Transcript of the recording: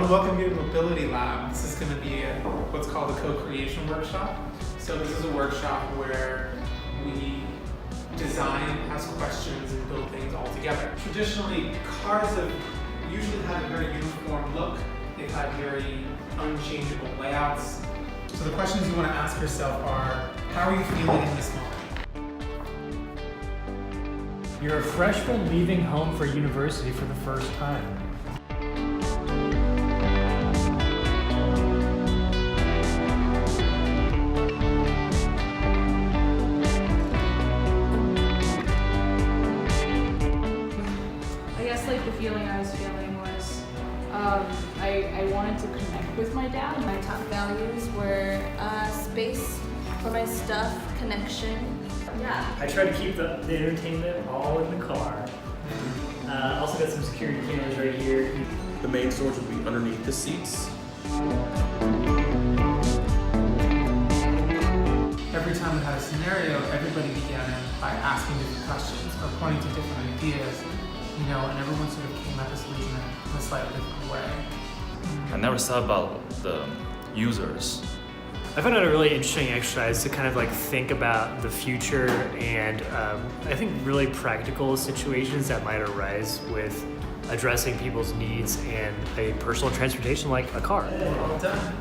want to welcome you to Mobility Lab. This is going to be what's called a co-creation workshop. So this is a workshop where we design, ask questions, and build things all together. Traditionally, cars have usually had a very uniform look. They've had very unchangeable layouts. So the questions you want to ask yourself are, how are you feeling in this moment? You're a freshman leaving home for university for the first time. I guess like the feeling I was feeling was I wanted to connect with my dad. My top values were space for my stuff, connection. Yeah. I tried to keep the entertainment all in the car. Also got some security cameras right here. The main storage would be underneath the seats. Every time we had a scenario, everybody began by asking different questions or pointing to different ideas, and everyone sort of came at the solution in a slightly different way. I never thought about the users. I found it a really interesting exercise to kind of like think about the future and I think really practical situations that might arise with addressing people's needs and a personal transportation like a car. All done.